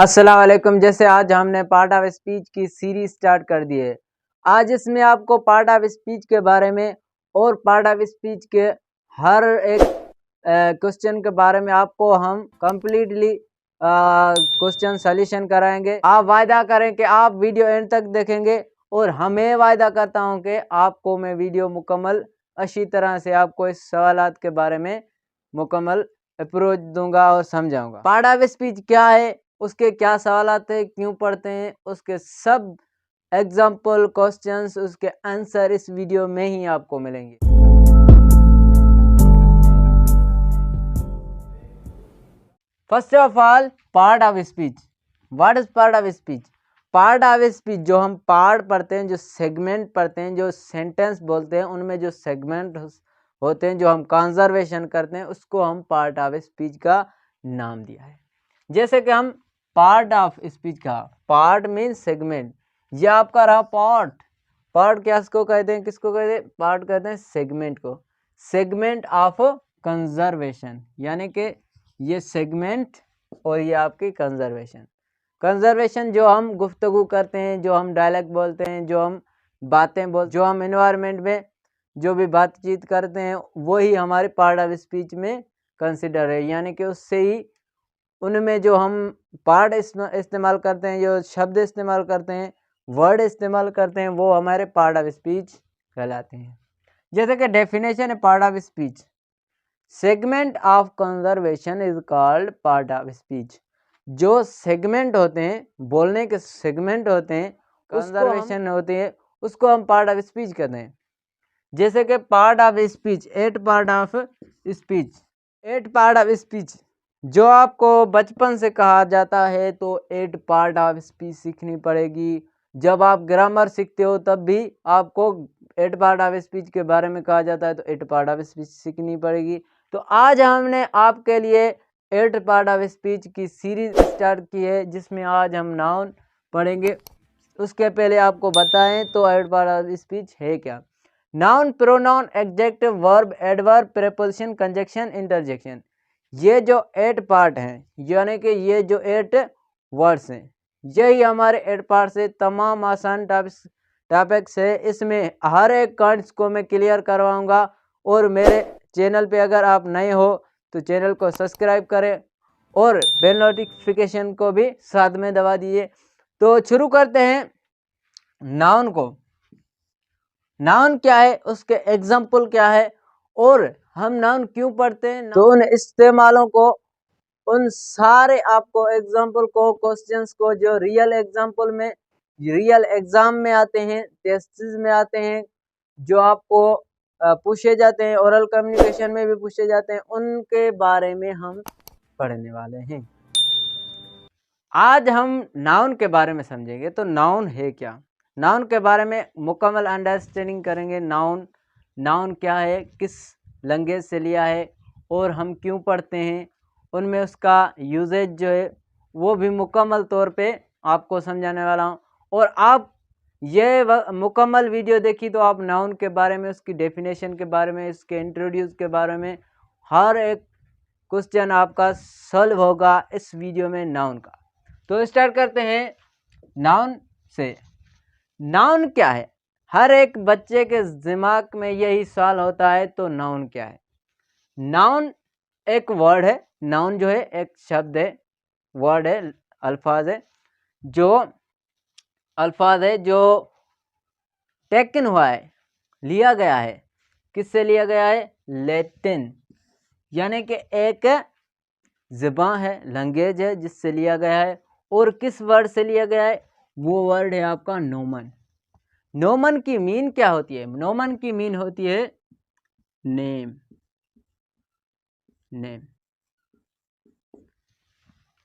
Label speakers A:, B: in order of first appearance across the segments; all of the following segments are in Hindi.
A: अस्सलाम वालेकुम। जैसे आज हमने पार्ट ऑफ स्पीच की सीरीज स्टार्ट कर दी है। आज इसमें आपको पार्ट ऑफ स्पीच के बारे में और पार्ट ऑफ स्पीच के हर एक क्वेश्चन के बारे में आपको हम कम्प्लीटली क्वेश्चन सॉल्यूशन कराएंगे। आप वायदा करें कि आप वीडियो एंड तक देखेंगे और हमें वायदा करता हूं कि आपको मैं वीडियो मुकम्मल अच्छी तरह से आपको इस सवालात के बारे में मुकम्मल अप्रोच दूंगा और समझाऊंगा। पार्ट ऑफ स्पीच क्या है, उसके क्या सवालात है, क्यों पढ़ते हैं, उसके सब एग्जाम्पल क्वेश्चंस, उसके आंसर इस वीडियो में ही आपको मिलेंगे। First of all, part of speech. What is part of speech? Part of speech जो हम पार्ट पढ़ते हैं, जो सेगमेंट पढ़ते हैं, जो सेंटेंस बोलते हैं, उनमें जो सेगमेंट होते हैं, जो हम कंजर्वेशन करते हैं, उसको हम पार्ट ऑफ स्पीच का नाम दिया है। जैसे कि हम पार्ट ऑफ स्पीच का, पार्ट मीन सेगमेंट, ये आपका रहा पार्ट। पार्ट क्या इसको कहते हैं, किसको कहते हैं? पार्ट कहते हैं सेगमेंट को। सेगमेंट ऑफ कंजर्वेशन, यानी कि ये सेगमेंट और ये आपकी कंजर्वेशन। कंजर्वेशन जो हम गुफ्तगू करते हैं, जो हम डायलॉग बोलते हैं, जो हम बातें बोलते, जो हम एनवायरनमेंट में जो भी बातचीत करते हैं, वही हमारे पार्ट ऑफ स्पीच में कंसिडर है। यानी कि उससे ही उनमें जो हम पार्ट इस्तेमाल करते हैं, जो शब्द इस्तेमाल करते हैं, वर्ड इस्तेमाल करते हैं, वो हमारे पार्ट ऑफ स्पीच कहलाते हैं। जैसे कि डेफिनेशन है part of speech, segment of conservation is called part of speech. जो सेगमेंट होते हैं, बोलने के सेगमेंट होते हैं, कंजर्वेशन होते हैं, उसको हम पार्ट ऑफ स्पीच कहते हैं। जैसे कि part of speech, 8 part of speech. 8 part of speech जो आपको बचपन से कहा जाता है, तो 8 पार्ट ऑफ स्पीच सीखनी पड़ेगी। जब आप ग्रामर सीखते हो तब भी आपको 8 पार्ट ऑफ स्पीच के बारे में कहा जाता है, तो 8 पार्ट ऑफ स्पीच सीखनी पड़ेगी। तो आज हमने आपके लिए 8 पार्ट ऑफ स्पीच की सीरीज स्टार्ट की है, जिसमें आज हम नाउन पढ़ेंगे। उसके पहले आपको बताएं तो 8 पार्ट ऑफ स्पीच है क्या। Noun, pronoun, adjective, verb, adverb, preposition, conjunction, interjection, ये जो 8 पार्ट हैं, यानी कि ये जो 8 वर्ड्स हैं, यही हमारे 8 पार्ट से तमाम आसान टॉपिक्स है। इसमें हर एक पॉइंट्स को मैं क्लियर करवाऊंगा। और मेरे चैनल पे अगर आप नए हो तो चैनल को सब्सक्राइब करें और बेल नोटिफिकेशन को भी साथ में दबा दीजिए। तो शुरू करते हैं नाउन को। नाउन क्या है, उसके एग्जाम्पल क्या है, और हम नाउन क्यों पढ़ते हैं, तो उन इस्तेमालों को, उन सारे आपको एग्जाम्पल को, क्वेश्चंस को, जो रियल एग्जाम्पल में, रियल एग्जाम में आते हैं, टेस्ट में आते हैं, जो आपको पूछे जाते हैं, ओरल कम्युनिकेशन में भी पूछे जाते हैं, उनके बारे में हम पढ़ने वाले हैं। आज हम नाउन के बारे में समझेंगे। तो नाउन है क्या, नाउन के बारे में मुकम्मल अंडरस्टैंडिंग करेंगे। नाउन क्या है, किस लैंग्वेज से लिया है, और हम क्यों पढ़ते हैं, उनमें उसका यूजेज जो है वो भी मुकम्मल तौर पे आपको समझाने वाला हूँ। और आप ये मुकम्मल वीडियो देखी तो आप नाउन के बारे में, उसकी डेफिनेशन के बारे में, इसके इंट्रोड्यूस के बारे में हर एक क्वेश्चन आपका सॉल्व होगा इस वीडियो में नाउन का। तो स्टार्ट करते हैं नाउन से। नाउन क्या है, हर एक बच्चे के दिमाग में यही सवाल होता है। तो नाउन क्या है? नाउन एक वर्ड है। नाउन जो है एक शब्द है, वर्ड है, अल्फाज है, जो टेकन हुआ है, लिया गया है। किससे लिया गया है? लैटिन, यानी कि एक ज़बान है, लैंग्वेज है, जिससे लिया गया है। और किस वर्ड से लिया गया है? वो वर्ड है आपका नोमन। नोमन की मीन क्या होती है? नोमन की मीन होती है नेम। नेम,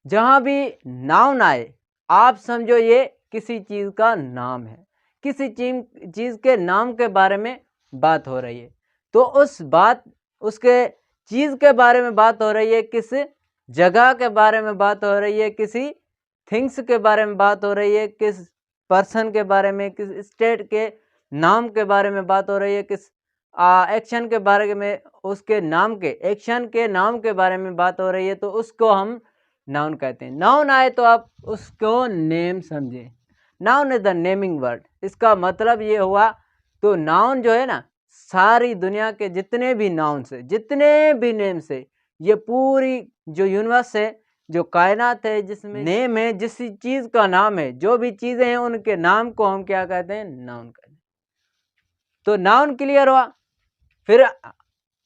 A: जहां भी नाउन आए आप समझो ये किसी चीज का नाम है, किसी चीज के नाम के बारे में बात हो रही है। तो उसके चीज के बारे में बात हो रही है, किस जगह के बारे में बात हो रही है, किसी थिंग्स के बारे में बात हो रही है, किस पर्सन के बारे में, किस स्टेट के नाम के बारे में बात हो रही है, किस एक्शन के बारे में, उसके नाम के, एक्शन के नाम के बारे में बात हो रही है, तो उसको हम नाउन कहते हैं। नाउन आए तो आप उसको नेम समझे। Noun is the naming word. इसका मतलब ये हुआ, तो नाउन जो है ना, सारी दुनिया के जितने भी नाउन से, जितने भी नेम से, ये पूरी जो यूनिवर्स है, जो कायनात है, जिसमें नेम है, जिस चीज का नाम है, जो भी चीजें हैं उनके नाम को हम क्या कहते हैं? नाउन कहते हैं। तो नाउन क्लियर हुआ। फिर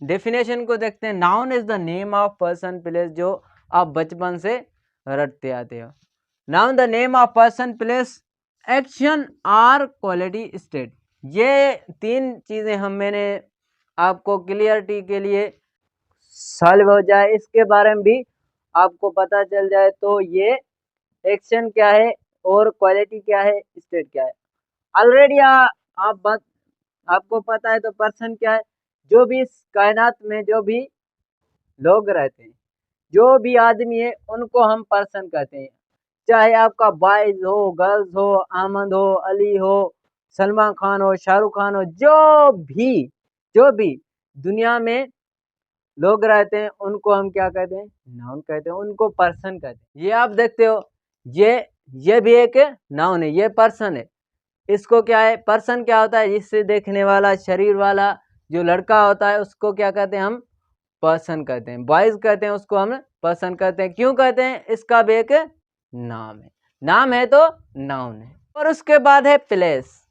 A: डेफिनेशन को देखते हैं। Noun is the name of person place, जो आप बचपन से रटते आते हो। Noun the name of person place action or quality state. ये तीन चीजें मैंने आपको क्लियरिटी के लिए सॉल्व हो जाए, इसके बारे में भी आपको पता चल जाए, तो ये एक्शन क्या है और क्वालिटी क्या है, स्टेट क्या है। ऑलरेडी आप बात आपको पता है। तो पर्सन क्या है? जो भी इस कायनात में जो भी लोग रहते हैं, जो भी आदमी है, उनको हम पर्सन कहते हैं। चाहे आपका बॉयज हो, गर्ल्स हो, अहमद हो, अली हो, सलमान खान हो, शाहरुख खान हो, जो भी दुनिया में लोग रहते हैं, उनको हम क्या कहते हैं? नाउन कहते हैं, उनको पर्सन कहते हैं। ये आप देखते हो, ये भी एक नाउन है, ये पर्सन है। इसको क्या है? पर्सन क्या होता है? जिससे देखने वाला, शरीर वाला जो लड़का होता है, उसको क्या कहते हैं? हम पर्सन कहते हैं। बॉयज कहते हैं, उसको हम पर्सन कहते हैं। क्यों कहते हैं? इसका भी एक नाम है। नाम है तो नाउन है। और उसके बाद है प्लेस।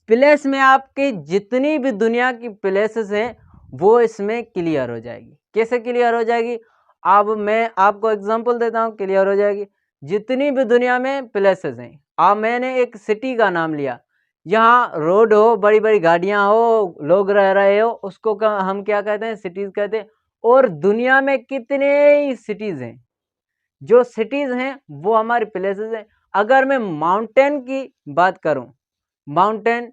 A: प्लेस में आपकी जितनी भी दुनिया की प्लेसेस हैं, वो इसमें क्लियर हो जाएगी। कैसे क्लियर हो जाएगी? अब मैं आपको एग्जांपल देता हूँ, क्लियर हो जाएगी। जितनी भी दुनिया में प्लेसेस हैं, अब मैंने एक सिटी का नाम लिया, यहाँ रोड हो, बड़ी बड़ी गाड़ियाँ हो, लोग रह रहे हो, उसको हम क्या कहते हैं? सिटीज कहते हैं। और दुनिया में कितने ही सिटीज हैं, जो सिटीज हैं वो हमारी प्लेसेस हैं। अगर मैं माउंटेन की बात करूं, माउंटेन,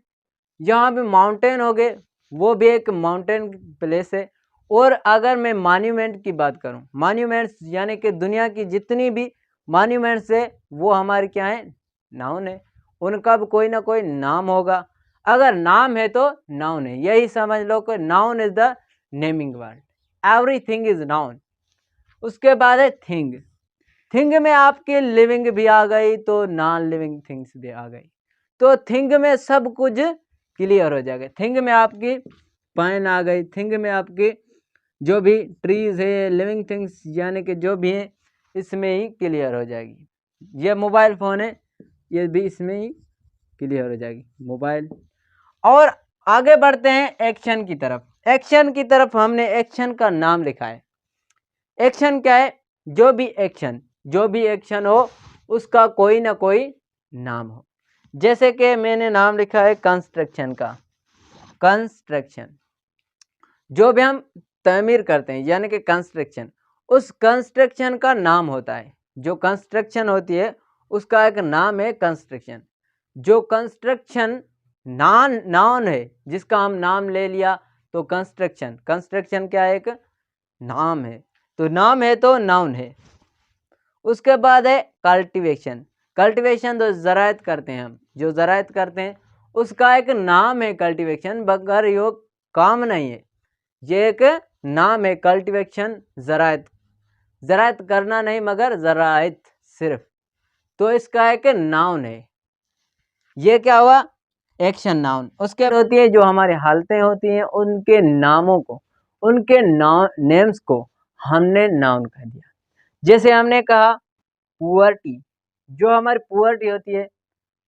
A: यहाँ भी माउंटेन हो गए, वो भी एक माउंटेन प्लेस है। और अगर मैं मॉन्यूमेंट की बात करूं, मॉन्यूमेंट्स यानी कि दुनिया की जितनी भी मॉन्यूमेंट्स है, वो हमारे क्या है? नाउन है। उनका भी कोई ना कोई नाम होगा। अगर नाम है तो नाउन है। यही समझ लो कि noun is the naming word. Everything is noun. उसके बाद है थिंग। थिंग में आपकी लिविंग भी आ गई, तो नॉन लिविंग थिंग्स भी आ गई। तो थिंग में सब कुछ क्लियर हो जाएगा। थिंग में आपकी पेन आ गई, थिंग में आपकी जो भी ट्रीज है, लिविंग थिंग्स यानी कि जो भी है, इसमें ही क्लियर हो जाएगी। ये मोबाइल फ़ोन है, ये भी इसमें ही क्लियर हो जाएगी, मोबाइल। और आगे बढ़ते हैं एक्शन की तरफ। एक्शन की तरफ हमने एक्शन का नाम लिखा है। एक्शन क्या है? जो भी एक्शन हो, उसका कोई ना कोई नाम हो। जैसे कि मैंने नाम लिखा है कंस्ट्रक्शन का। कंस्ट्रक्शन, जो भी हम तामीर करते हैं यानी कि कंस्ट्रक्शन, उस कंस्ट्रक्शन का नाम होता है। जो कंस्ट्रक्शन होती है उसका एक नाम है कंस्ट्रक्शन। जो कंस्ट्रक्शन नाउन है, जिसका हम नाम ले लिया, तो कंस्ट्रक्शन क्या है? एक नाम है। तो नाम है तो नाउन है। उसके बाद है कल्टीवेशन। कल्टीवेशन तो ज़रायत करते हैं हम, जो ज़रायत करते हैं उसका एक नाम है कल्टीवेशन, मगर ये काम नहीं है। ये एक नाम है कल्टीवेशन, ज़रायत। ज़रायत करना नहीं, मगर ज़रायत सिर्फ। तो इसका एक नाउन है। ये क्या हुआ? Action noun. उसके बाद होती है जो हमारी हालतें होती हैं, उनके नामों को, उनके नेम्स को हमने नाउन कह दिया। जैसे हमने कहा पुअर्टी, जो हमारी पुअर्टी होती है,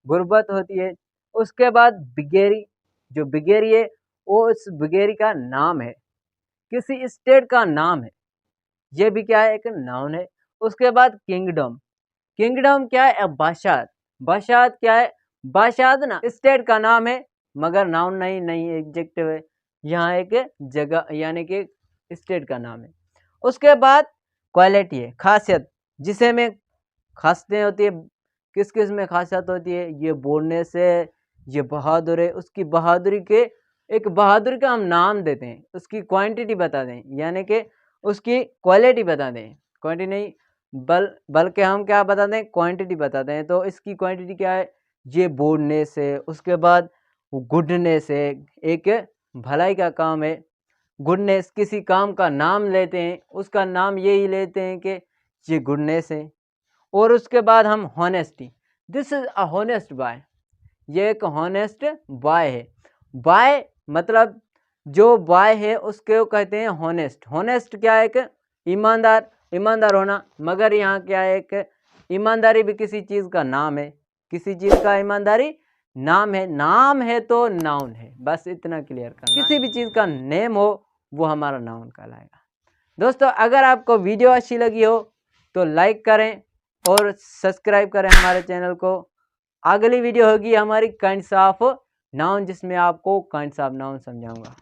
A: गुर्बत होती है। उसके बाद बिगेरी, जो बिगेरी है, वो उस बिगेरी का नाम है, किसी स्टेट का नाम है। ये भी क्या है? एक नाउन है। उसके बाद किंगडम। किंगडम क्या है? बादशाह। बादशाह क्या है? बादशाह ना स्टेट का नाम है, मगर नाउन नहीं, नहीं एडजेक्टिव है। यहाँ एक जगह यानी कि स्टेट का नाम है। उसके बाद क्वालिटी है, खासियत, जिसे में खासियतें होती है। किस किस में खासियत होती है? ये बोलने से, ये बहादुर है, उसकी बहादुरी के, एक बहादुर का हम नाम देते हैं, उसकी क्वांटिटी बता दें, यानी कि उसकी क्वालिटी बता दें। क्वांटिटी नहीं, बल्कि हम क्या बता दें? क्वांटिटी बता दें। तो इसकी क्वांटिटी क्या है? ये बोलने से। उसके बाद गुडनेस है, एक भलाई का काम है। गुडनेस, किसी काम का नाम लेते हैं, उसका नाम यही लेते हैं कि ये गुडनेस है। और उसके बाद हम honesty, this is a honest boy, ये एक हॉनेस्ट बॉय है। बॉय मतलब जो बॉय है उसको कहते हैं हॉनेस्ट। हॉनेस्ट क्या है? एक ईमानदार, ईमानदार होना। मगर यहाँ क्या है? एक ईमानदारी भी किसी चीज़ का नाम है, किसी चीज़ का ईमानदारी नाम है। नाम है तो नाउन है, बस इतना क्लियर करना। किसी भी चीज़ का नेम हो वो हमारा नाउन कहलाएगा। दोस्तों अगर आपको वीडियो अच्छी लगी हो तो लाइक करें और सब्सक्राइब करें हमारे चैनल को। अगली वीडियो होगी हमारी काइंड्स ऑफ नाउन, जिसमें आपको काइंड्स ऑफ नाउन समझाऊंगा।